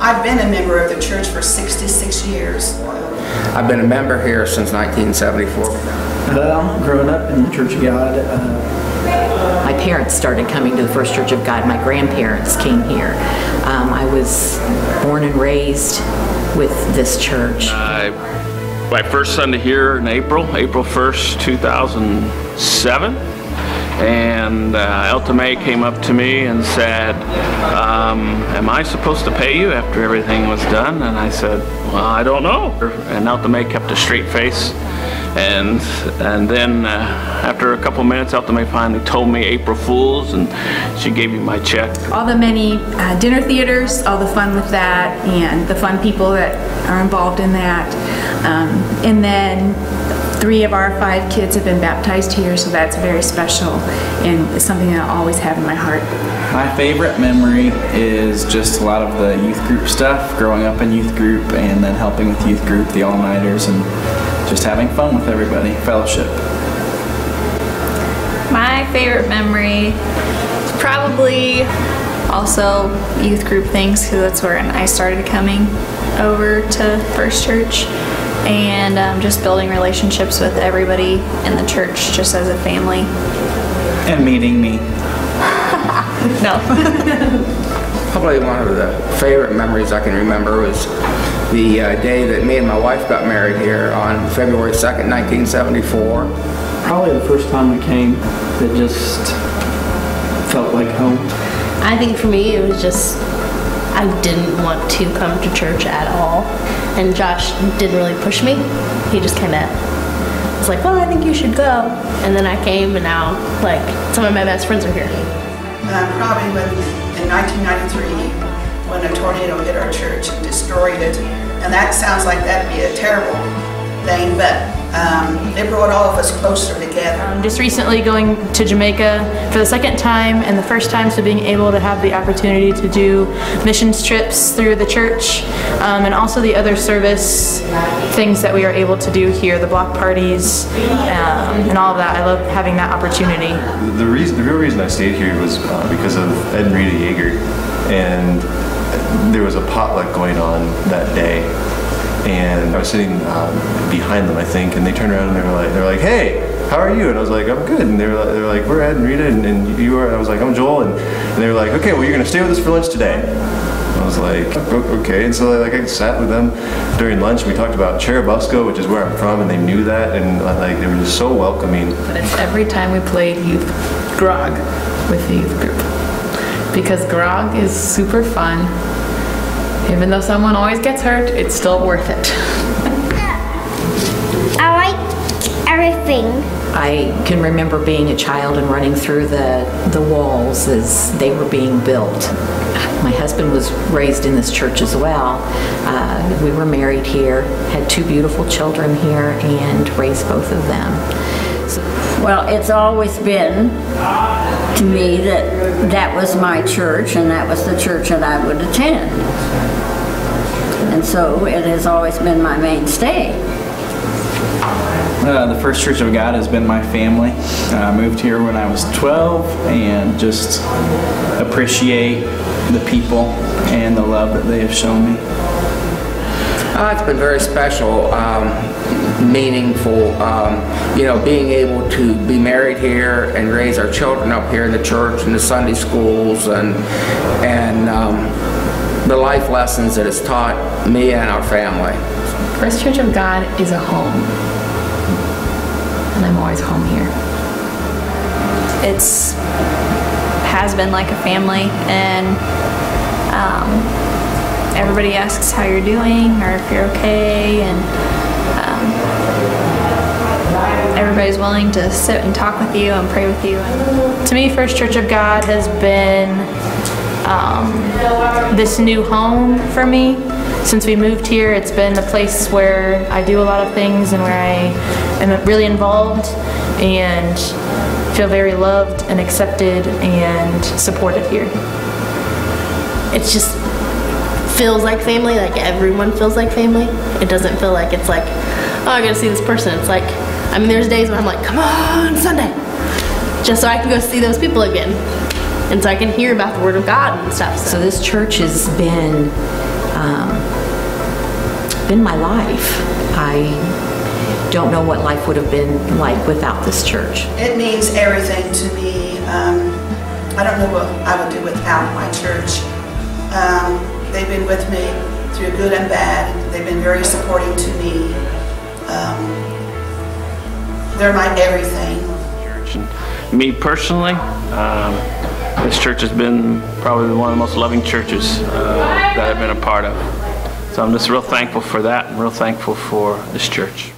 I've been a member of the church for 66 years. I've been a member here since 1974. Well, growing up in the Church of God. My parents started coming to the First Church of God. My grandparents came here. I was born and raised with this church. My first Sunday here in April 1st, 2007. And Elta May came up to me and said, am I supposed to pay you after everything was done? And I said, well, I don't know. And Elta May kept a straight face. And then after a couple minutes, Elta May finally told me April Fools, and she gave me my check. All the many dinner theaters, all the fun with that, and the fun people that are involved in that. And then 3 of our 5 kids have been baptized here, so that's very special and it's something that I'll always have in my heart. My favorite memory is just a lot of the youth group stuff, growing up in youth group and then helping with youth group, the all-nighters, and just having fun with everybody, fellowship. My favorite memory is probably also youth group things, because that's where I started coming over to First Church. And just building relationships with everybody in the church, just as a family. And meeting me. No. Probably one of the favorite memories I can remember was the day that me and my wife got married here on February 2nd, 1974. Probably the first time I came, it just felt like home. I think for me it was just, I didn't want to come to church at all. And Josh didn't really push me. He just kind of was like, well, I think you should go. And then I came, and now, like, some of my best friends are here. Probably in 1993, when a tornado hit our church and destroyed it. And that sounds like that'd be a terrible thing, but it brought all of us closer together. Just recently going to Jamaica for the 2nd time and the first time, so being able to have the opportunity to do missions trips through the church, and also the other service things that we are able to do here, the block parties, and all of that. I love having that opportunity. The real reason I stayed here was because of Ed and Rita Yeager, and there was a potluck going on that day. And I was sitting behind them, I think, and they turned around and they were like, "Hey, how are you?" And I was like, "I'm good." And they were like, "We're Ed and Rita, and you are?" And I was like, "I'm Joel." And they were like, "Okay, well, you're gonna stay with us for lunch today." And I was like, "Okay." And so I sat with them during lunch. We talked about Cherubusco, which is where I'm from, and they knew that, and like they were just so welcoming. But it's every time we played youth grog with the youth group, because grog is super fun. Even though someone always gets hurt, it's still worth it. I like everything. I can remember being a child and running through the walls as they were being built. My husband was raised in this church as well. We were married here, had 2 beautiful children here, and raised both of them. Well, it's always been to me that was my church, and that was the church that I would attend. And so it has always been my mainstay. The First Church of God has been my family. I moved here when I was 12, and just appreciate the people and the love that they have shown me. It's been very special, meaningful, you know, being able to be married here and raise our children up here in the church and the Sunday schools, and the life lessons that it's taught me and our family. First Church of God is a home, and I'm always home here. It's has been like a family, and everybody asks how you're doing or if you're okay, and everybody's willing to sit and talk with you and pray with you. To me, First Church of God has been this new home for me. Since we moved here, it's been a place where I do a lot of things and where I am really involved and feel very loved and accepted and supported here. It's just feels like family, like everyone feels like family. It doesn't feel like it's like, oh, I gotta see this person. It's like, I mean, there's days when I'm like, come on, Sunday, just so I can go see those people again. And so I can hear about the Word of God and stuff. So this church has been been my life. I don't know what life would have been like without this church. It means everything to me. I don't know what I would do without my church. They've been with me through good and bad. They've been very supportive to me. They're my everything. Me personally, this church has been probably one of the most loving churches that I've been a part of. So I'm just real thankful for that and real thankful for this church.